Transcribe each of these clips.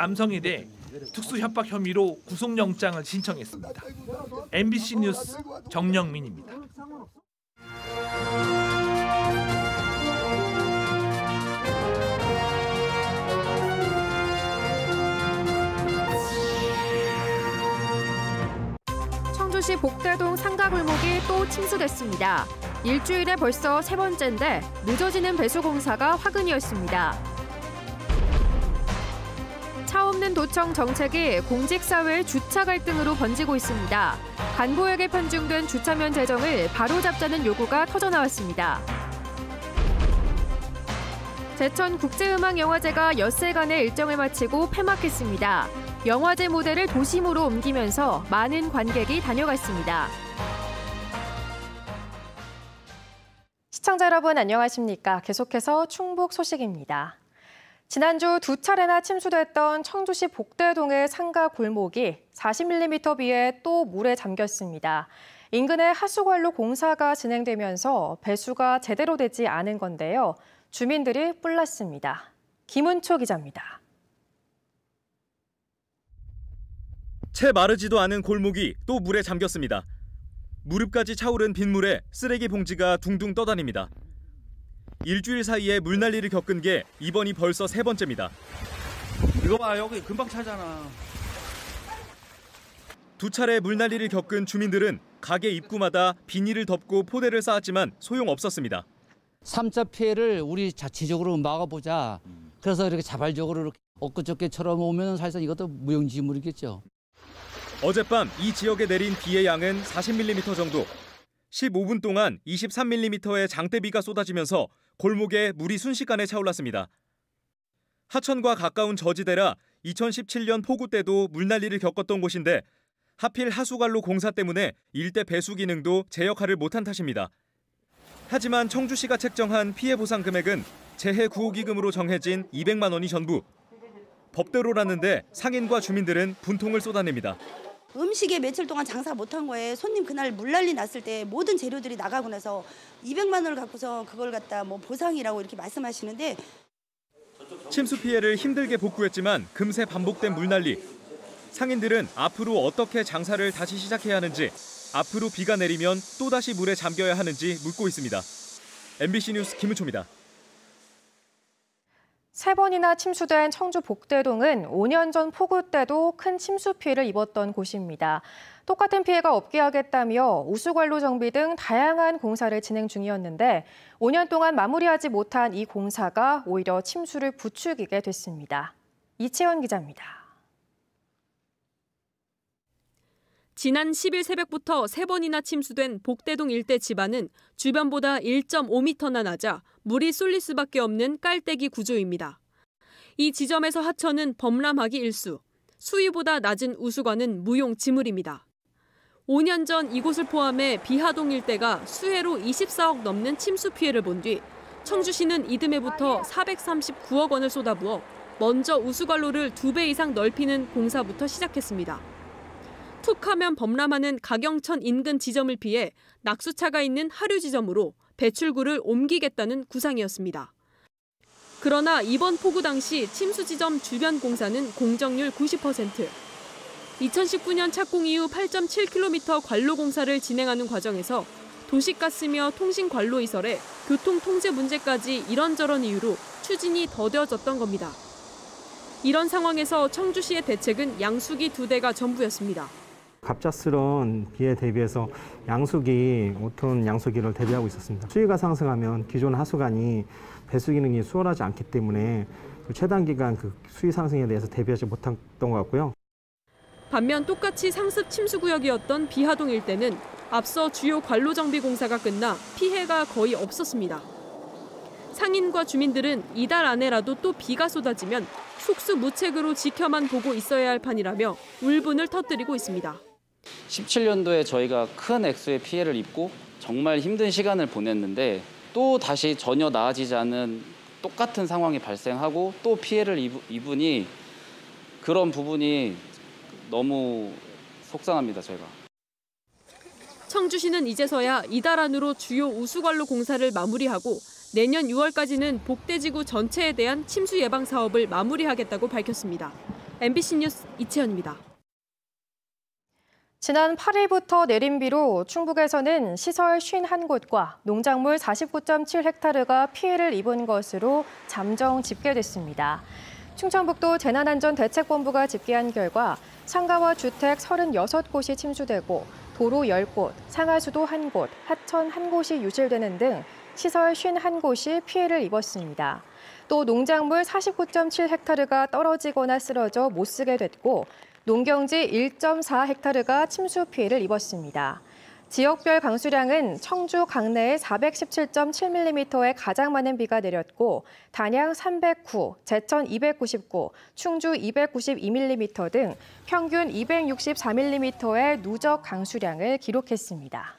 남성에 대해 특수협박 혐의로 구속영장을 신청했습니다. MBC 뉴스 정영민입니다. 청주시 복대동 상가골목이 또 침수됐습니다. 일주일에 벌써 세 번째인데 늦어지는 배수 공사가 화근이었습니다. 차 없는 도청 정책이 공직사회의 주차 갈등으로 번지고 있습니다. 간부에게 편중된 주차면 제정을 바로잡자는 요구가 터져나왔습니다. 제천국제음악영화제가 엿새간의 일정을 마치고 폐막했습니다. 영화제 무대를 도심으로 옮기면서 많은 관객이 다녀갔습니다. 시청자 여러분 안녕하십니까? 계속해서 충북 소식입니다. 지난주 두 차례나 침수됐던 청주시 복대동의 상가 골목이 40mm 비에 또 물에 잠겼습니다. 인근의 하수관로 공사가 진행되면서 배수가 제대로 되지 않은 건데요. 주민들이 뿔났습니다. 김은초 기자입니다. 채 마르지도 않은 골목이 또 물에 잠겼습니다. 무릎까지 차오른 빗물에 쓰레기 봉지가 둥둥 떠다닙니다. 일주일 사이에 물난리를 겪은 게 이번이 벌써 세 번째입니다. 이거 봐, 여기 금방 차잖아. 두 차례 물난리를 겪은 주민들은 가게 입구마다 비닐을 덮고 포대를 쌓았지만 소용없었습니다. 3차 피해를 우리 자체적으로 막아보자. 그래서 이렇게 자발적으로 이렇게 엊그저께처럼 오면 사실상 이것도 무용지물이겠죠. 어젯밤 이 지역에 내린 비의 양은 40mm 정도. 15분 동안 23mm의 장대비가 쏟아지면서 골목에 물이 순식간에 차올랐습니다. 하천과 가까운 저지대라 2017년 폭우 때도 물난리를 겪었던 곳인데 하필 하수관로 공사 때문에 일대 배수 기능도 제 역할을 못한 탓입니다. 하지만 청주시가 책정한 피해 보상 금액은 재해 구호기금으로 정해진 200만 원이 전부. 법대로라는데 상인과 주민들은 분통을 쏟아냅니다. 음식에 며칠 동안 장사 못한 거에 손님 그날 물난리 났을 때 모든 재료들이 나가고 나서 200만 원을 갖고서 그걸 갖다 뭐 보상이라고 이렇게 말씀하시는데 침수 피해를 힘들게 복구했지만 금세 반복된 물난리. 상인들은 앞으로 어떻게 장사를 다시 시작해야 하는지, 앞으로 비가 내리면 또다시 물에 잠겨야 하는지 묻고 있습니다. MBC 뉴스 김은초입니다. 세 번이나 침수된 청주 복대동은 5년 전 폭우 때도 큰 침수 피해를 입었던 곳입니다. 똑같은 피해가 없게 하겠다며 우수관로 정비 등 다양한 공사를 진행 중이었는데 5년 동안 마무리하지 못한 이 공사가 오히려 침수를 부추기게 됐습니다. 이채원 기자입니다. 지난 10일 새벽부터 세 번이나 침수된 복대동 일대 집안은 주변보다 1.5m나 낮아 물이 쏠릴 수밖에 없는 깔때기 구조입니다. 이 지점에서 하천은 범람하기 일수, 수위보다 낮은 우수관은 무용지물입니다. 5년 전 이곳을 포함해 비하동 일대가 수해로 24억 넘는 침수 피해를 본 뒤 청주시는 이듬해부터 439억 원을 쏟아부어 먼저 우수관로를 2배 이상 넓히는 공사부터 시작했습니다. 툭하면 범람하는 가경천 인근 지점을 피해 낙수차가 있는 하류 지점으로 배출구를 옮기겠다는 구상이었습니다. 그러나 이번 폭우 당시 침수 지점 주변 공사는 공정률 90%. 2019년 착공 이후 8.7km 관로 공사를 진행하는 과정에서 도시가스며 통신관로 이설에 교통통제 문제까지 이런저런 이유로 추진이 더뎌졌던 겁니다. 이런 상황에서 청주시의 대책은 양수기 2대가 전부였습니다. 갑작스러운 비에 대비해서 양수기, 5톤 양수기를 대비하고 있었습니다. 수위가 상승하면 기존 하수관이 배수 기능이 수월하지 않기 때문에 최단 기간 그 수위 상승에 대해서 대비하지 못했던 것 같고요. 반면 똑같이 상습 침수 구역이었던 비하동 일대는 앞서 주요 관로 정비 공사가 끝나 피해가 거의 없었습니다. 상인과 주민들은 이달 안에라도 또 비가 쏟아지면 속수무책으로 지켜만 보고 있어야 할 판이라며 울분을 터뜨리고 있습니다. 17년도에 저희가 큰 액수의 피해를 입고 정말 힘든 시간을 보냈는데 또 다시 전혀 나아지지 않은 똑같은 상황이 발생하고 또 피해를 입으니 그런 부분이 너무 속상합니다, 저희가. 청주시는 이제서야 이달 안으로 주요 우수관로 공사를 마무리하고 내년 6월까지는 복대지구 전체에 대한 침수 예방 사업을 마무리하겠다고 밝혔습니다. MBC 뉴스 이채연입니다. 지난 8일부터 내린 비로 충북에서는 시설 51곳과 농작물 49.7헥타르가 피해를 입은 것으로 잠정 집계됐습니다. 충청북도 재난안전대책본부가 집계한 결과 상가와 주택 36곳이 침수되고 도로 10곳, 상하수도 1곳, 하천 1곳이 유실되는 등 시설 51곳이 피해를 입었습니다. 또 농작물 49.7헥타르가 떨어지거나 쓰러져 못 쓰게 됐고 농경지 1.4헥타르가 침수 피해를 입었습니다. 지역별 강수량은 청주 강내에 417.7mm의 가장 많은 비가 내렸고 단양 309, 제천 299, 충주 292mm 등 평균 264mm의 누적 강수량을 기록했습니다.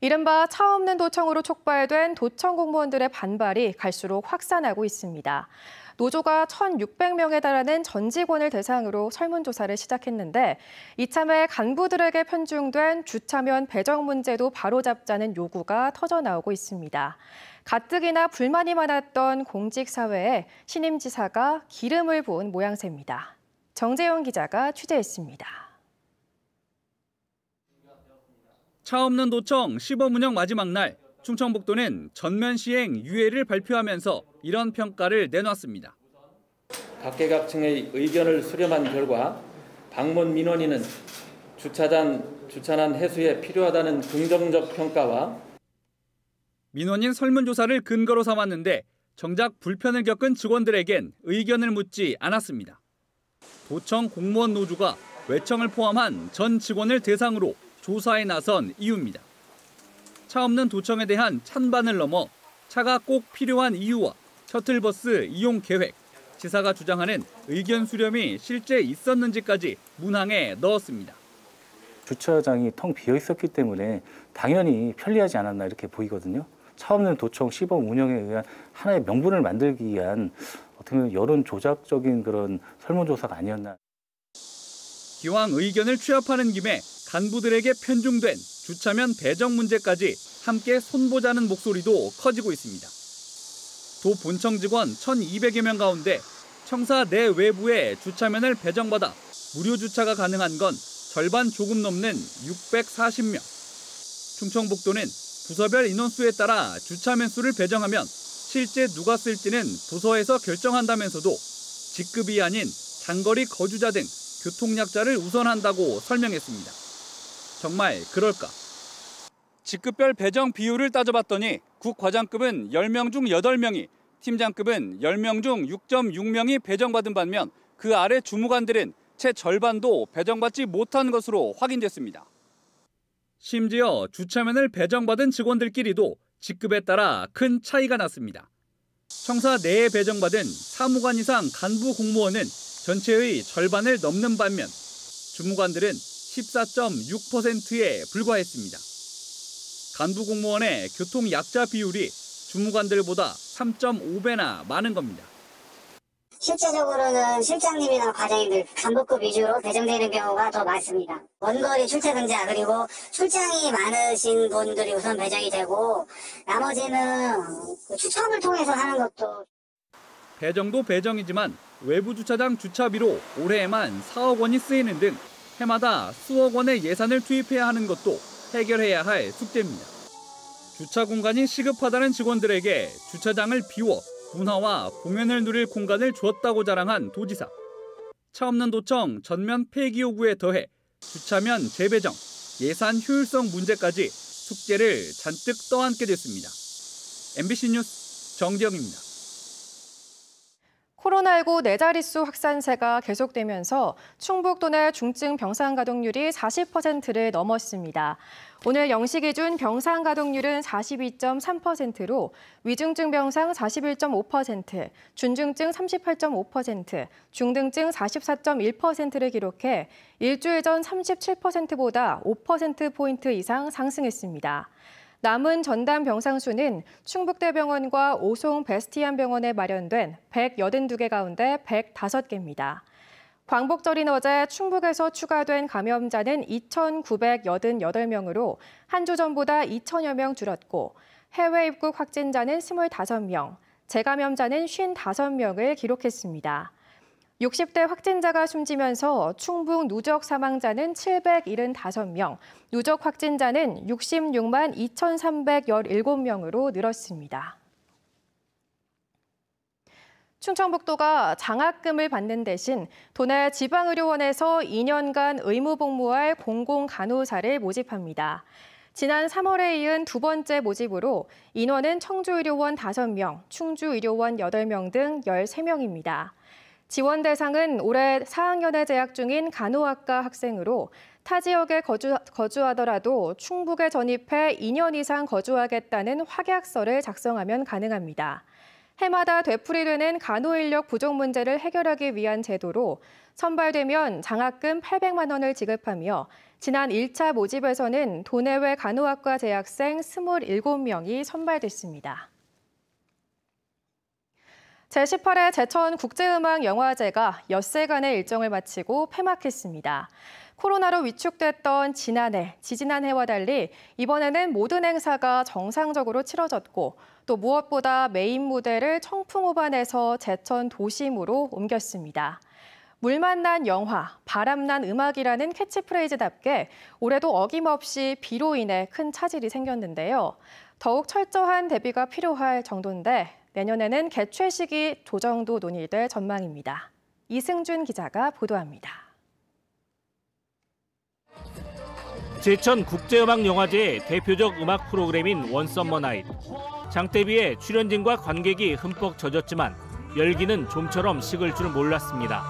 이른바 차 없는 도청으로 촉발된 도청 공무원들의 반발이 갈수록 확산하고 있습니다. 노조가 1,600명에 달하는 전 직원을 대상으로 설문조사를 시작했는데 이참에 간부들에게 편중된 주차면 배정 문제도 바로잡자는 요구가 터져나오고 있습니다. 가뜩이나 불만이 많았던 공직사회에 신임지사가 기름을 부은 모양새입니다. 정재영 기자가 취재했습니다. 차 없는 도청 시범 운영 마지막 날, 충청북도는 전면 시행 유예를 발표하면서 이런 평가를 내놨습니다. 각계각층의 의견을 수렴한 결과 방문 민원인은 주차난 해소에 필요하다는 긍정적 평가와 민원인 설문조사를 근거로 삼았는데 정작 불편을 겪은 직원들에겐 의견을 묻지 않았습니다. 도청 공무원 노조가 외청을 포함한 전 직원을 대상으로 조사에 나선 이유입니다. 차 없는 도청에 대한 찬반을 넘어 차가 꼭 필요한 이유와 셔틀버스 이용 계획, 지사가 주장하는 의견 수렴이 실제 있었는지까지 문항에 넣었습니다. 주차장이 텅 비어 있었기 때문에 당연히 편리하지 않았나 이렇게 보이거든요. 차 없는 도청 시범 운영에 의한 하나의 명분을 만들기 위한 어떻게 보면 여론 조작적인 그런 설문조사가 아니었나. 기왕 의견을 취합하는 김에 간부들에게 편중된 주차면 배정 문제까지 함께 손보자는 목소리도 커지고 있습니다. 도 본청 직원 1,200여 명 가운데 청사 내 외부에 주차면을 배정받아 무료 주차가 가능한 건 절반 조금 넘는 640명. 충청북도는 부서별 인원수에 따라 주차면 수를 배정하면 실제 누가 쓸지는 부서에서 결정한다면서도 직급이 아닌 장거리 거주자 등 교통약자를 우선한다고 설명했습니다. 정말 그럴까? 직급별 배정 비율을 따져봤더니 국과장급은 10명 중 8명이, 팀장급은 10명 중 6.6명이 배정받은 반면 그 아래 주무관들은 채 절반도 배정받지 못한 것으로 확인됐습니다. 심지어 주차면을 배정받은 직원들끼리도 직급에 따라 큰 차이가 났습니다. 청사 내에 배정받은 사무관 이상 간부 공무원은 전체의 절반을 넘는 반면 주무관들은 14.6%에 불과했습니다. 간부 공무원의 교통 약자 비율이 주무관들보다 3.5배나 많은 겁니다. 실제적으로는 실장님이나 과장님들 간부급 위주로 배정되는 경우가 더 많습니다. 원거리 출퇴 근자 그리고 출장이 많으신 분들이 우선 배정이 되고 나머지는 추첨을 통해서 하는 것도. 배정도 배정이지만 외부 주차장 주차비로 올해에만 4억 원이 쓰이는 등 해마다 수억 원의 예산을 투입해야 하는 것도 해결해야 할 숙제입니다. 주차 공간이 시급하다는 직원들에게 주차장을 비워 문화와 공연을 누릴 공간을 주었다고 자랑한 도지사. 차 없는 도청 전면 폐기 요구에 더해 주차면 재배정, 예산 효율성 문제까지 숙제를 잔뜩 떠안게 됐습니다. MBC 뉴스 정재영입니다. 코로나19 4자릿수 확산세가 계속되면서 충북도 내 중증 병상 가동률이 40%를 넘었습니다. 오늘 0시 기준 병상 가동률은 42.3%로 위중증 병상 41.5%, 준중증 38.5%, 중등증 44.1%를 기록해 일주일 전 37%보다 5%포인트 이상 상승했습니다. 남은 전담 병상 수는 충북대병원과 오송 베스티안 병원에 마련된 182개 가운데 105개입니다. 광복절인 어제 충북에서 추가된 감염자는 2,988명으로 한 주 전보다 2천여 명 줄었고 해외 입국 확진자는 25명, 재감염자는 55명을 기록했습니다. 60대 확진자가 숨지면서 충북 누적 사망자는 775명, 누적 확진자는 66만 2,317명으로 늘었습니다. 충청북도가 장학금을 받는 대신 도내 지방의료원에서 2년간 의무복무할 공공간호사를 모집합니다. 지난 3월에 이은 두 번째 모집으로 인원은 청주의료원 5명, 충주의료원 8명 등 13명입니다. 지원 대상은 올해 4학년에 재학 중인 간호학과 학생으로 타 지역에 거주하더라도 충북에 전입해 2년 이상 거주하겠다는 확약서를 작성하면 가능합니다. 해마다 되풀이되는 간호인력 부족 문제를 해결하기 위한 제도로 선발되면 장학금 800만 원을 지급하며 지난 1차 모집에서는 도내외 간호학과 재학생 27명이 선발됐습니다. 제18회 제천국제음악영화제가 엿새간의 일정을 마치고 폐막했습니다. 코로나로 위축됐던 지지난해와 달리 이번에는 모든 행사가 정상적으로 치러졌고 또 무엇보다 메인 무대를 청풍호반에서 제천 도심으로 옮겼습니다. 물 만난 영화, 바람난 음악이라는 캐치프레이즈답게 올해도 어김없이 비로 인해 큰 차질이 생겼는데요. 더욱 철저한 대비가 필요할 정도인데 내년에는 개최 시기 조정도 논의될 전망입니다. 이승준 기자가 보도합니다. 제천 국제음악영화제의 대표적 음악 프로그램인 원썸머 나잇. 장대비에 출연진과 관객이 흠뻑 젖었지만 열기는 좀처럼 식을 줄 몰랐습니다.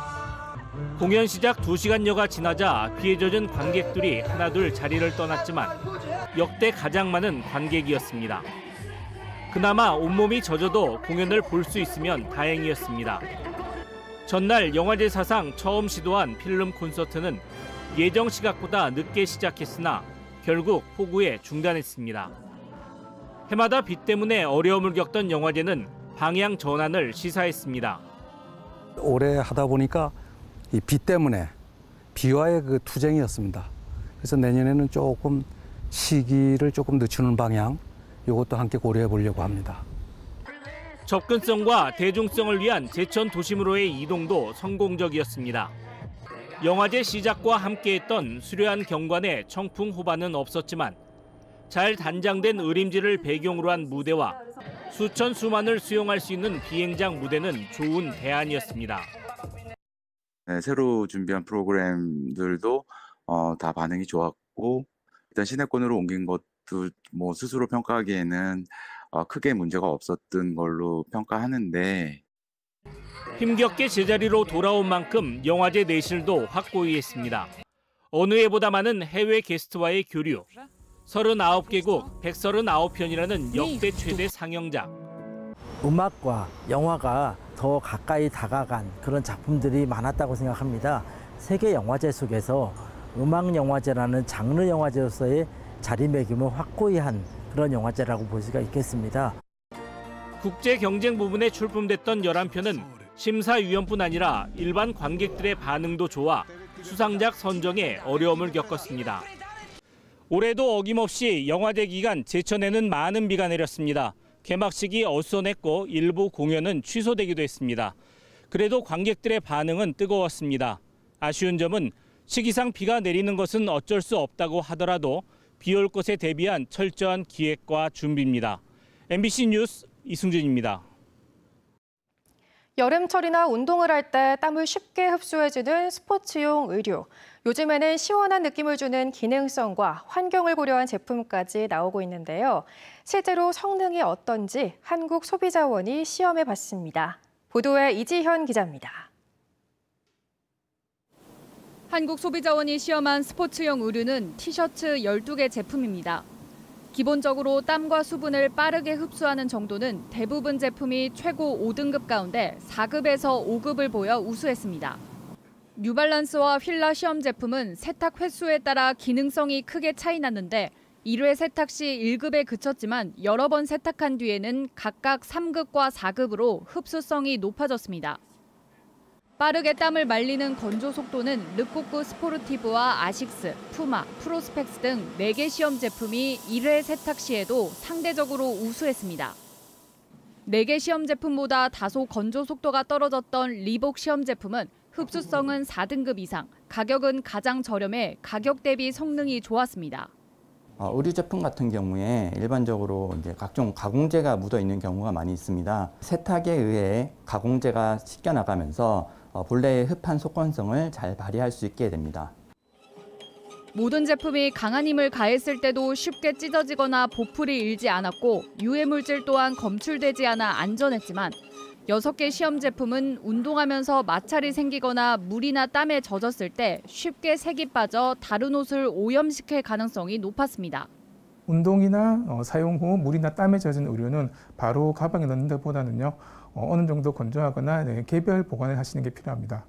공연 시작 2시간여가 지나자 비에 젖은 관객들이 하나둘 자리를 떠났지만 역대 가장 많은 관객이었습니다. 그나마 온몸이 젖어도 공연을 볼 수 있으면 다행이었습니다. 전날 영화제 사상 처음 시도한 필름 콘서트는 예정 시각보다 늦게 시작했으나 결국 폭우에 중단했습니다. 해마다 비 때문에 어려움을 겪던 영화제는 방향 전환을 시사했습니다. 올해 하다 보니까 이 비 때문에 비와의 그 투쟁이었습니다. 그래서 내년에는 조금 시기를 조금 늦추는 방향, 이것도 함께 고려해 보려고 합니다. 접근성과 대중성을 위한 제천 도심으로의 이동도 성공적이었습니다. 영화제 시작과 함께했던 수려한 경관의 청풍호반은 없었지만 잘 단장된 의림지를 배경으로 한 무대와 수천 수만을 수용할 수 있는 비행장 무대는 좋은 대안이었습니다. 네, 새로 준비한 프로그램들도 다 반응이 좋았고 일단 시내권으로 옮긴 것도 뭐 스스로 평가하기에는 크게 문제가 없었던 걸로 평가하는데 힘겹게 제자리로 돌아온 만큼 영화제 내실도 확고히 했습니다. 어느 해보다 많은 해외 게스트와의 교류, 39개국 139편이라는 역대 최대 상영작. 음악과 영화가 더 가까이 다가간 그런 작품들이 많았다고 생각합니다. 세계 영화제 속에서 음악 영화제라는 장르 영화제로서의 자리매김을 확고히 한 그런 영화제라고 볼 수가 있겠습니다. 국제 경쟁 부분에 출품됐던 11편은 심사위원뿐 아니라 일반 관객들의 반응도 좋아 수상작 선정에 어려움을 겪었습니다. 올해도 어김없이 영화제 기간 제천에는 많은 비가 내렸습니다. 개막식이 어수선했고 일부 공연은 취소되기도 했습니다. 그래도 관객들의 반응은 뜨거웠습니다. 아쉬운 점은 시기상 비가 내리는 것은 어쩔 수 없다고 하더라도 비 올 것에 대비한 철저한 기획과 준비입니다. MBC 뉴스 이승준입니다. 여름철이나 운동을 할 때 땀을 쉽게 흡수해주는 스포츠용 의류. 요즘에는 시원한 느낌을 주는 기능성과 환경을 고려한 제품까지 나오고 있는데요. 실제로 성능이 어떤지 한국소비자원이 시험해봤습니다. 보도에 이지현 기자입니다. 한국소비자원이 시험한 스포츠용 의류는 티셔츠 12개 제품입니다. 기본적으로 땀과 수분을 빠르게 흡수하는 정도는 대부분 제품이 최고 5등급 가운데 4급에서 5급을 보여 우수했습니다. 뉴발란스와 휠라 시험 제품은 세탁 횟수에 따라 기능성이 크게 차이 났는데 1회 세탁 시 1급에 그쳤지만 여러 번 세탁한 뒤에는 각각 3급과 4급으로 흡수성이 높아졌습니다. 빠르게 땀을 말리는 건조 속도는 르코크 스포르티브와 아식스, 푸마, 프로스펙스 등 4개 시험 제품이 1회 세탁 시에도 상대적으로 우수했습니다. 4개 시험 제품보다 다소 건조 속도가 떨어졌던 리복 시험 제품은 흡수성은 4등급 이상, 가격은 가장 저렴해 가격 대비 성능이 좋았습니다. 의류 제품 같은 경우에 일반적으로 이제 각종 가공제가 묻어 있는 경우가 많이 있습니다. 세탁에 의해 가공제가 씻겨 나가면서 본래의 흡한 속건성을 잘 발휘할 수 있게 됩니다. 모든 제품이 강한 힘을 가했을 때도 쉽게 찢어지거나 보풀이 일지 않았고 유해 물질 또한 검출되지 않아 안전했지만 6개 시험 제품은 운동하면서 마찰이 생기거나 물이나 땀에 젖었을 때 쉽게 색이 빠져 다른 옷을 오염시킬 가능성이 높았습니다. 운동이나 사용 후 물이나 땀에 젖은 의류는 바로 가방에 넣는 것보다는요, 어느 정도 건조하거나 개별 보관을 하시는 게 필요합니다.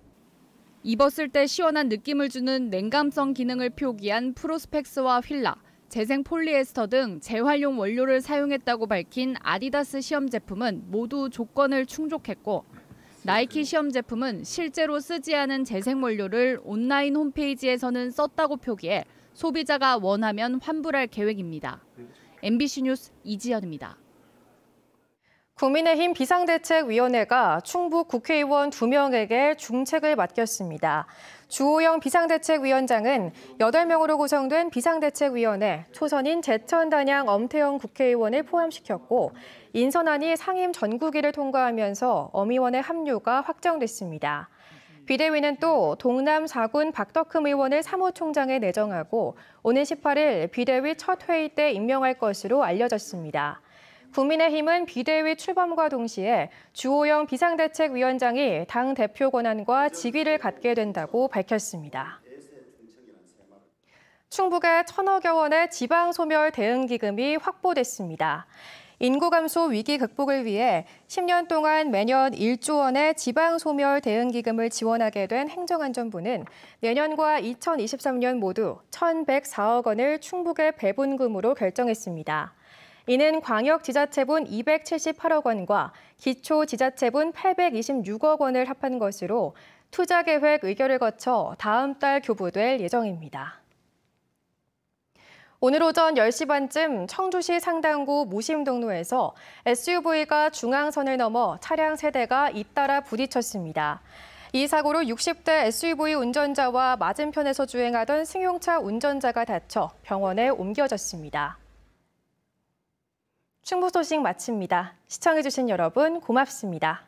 입었을 때 시원한 느낌을 주는 냉감성 기능을 표기한 프로스펙스와 휠라, 재생 폴리에스터 등 재활용 원료를 사용했다고 밝힌 아디다스 시험 제품은 모두 조건을 충족했고 나이키 시험 제품은 실제로 쓰지 않은 재생 원료를 온라인 홈페이지에서는 썼다고 표기해 소비자가 원하면 환불할 계획입니다. MBC 뉴스 이지연입니다. 국민의힘 비상대책위원회가 충북 국회의원 2명에게 중책을 맡겼습니다. 주호영 비상대책위원장은 8명으로 구성된 비상대책위원회 초선인 제천단양 엄태영 국회의원을 포함시켰고 인선안이 상임 전국위를 통과하면서 엄의원의 합류가 확정됐습니다. 비대위는 또 동남 4군 박덕흠 의원을 사무총장에 내정하고 오는 18일 비대위 첫 회의 때 임명할 것으로 알려졌습니다. 국민의힘은 비대위 출범과 동시에 주호영 비상대책위원장이 당대표 권한과 직위를 갖게 된다고 밝혔습니다. 충북에 1,000억여 원의 지방소멸 대응기금이 확보됐습니다. 인구 감소 위기 극복을 위해 10년 동안 매년 1조 원의 지방소멸 대응기금을 지원하게 된 행정안전부는 내년과 2023년 모두 1,104억 원을 충북에 배분금으로 결정했습니다. 이는 광역지자체분 278억 원과 기초지자체분 826억 원을 합한 것으로 투자계획 의결을 거쳐 다음 달 교부될 예정입니다. 오늘 오전 10시 반쯤 청주시 상당구 무심동로에서 SUV가 중앙선을 넘어 차량 세대가 잇따라 부딪혔습니다. 이 사고로 60대 SUV 운전자와 맞은편에서 주행하던 승용차 운전자가 다쳐 병원에 옮겨졌습니다. 충북 소식 마칩니다. 시청해주신 여러분 고맙습니다.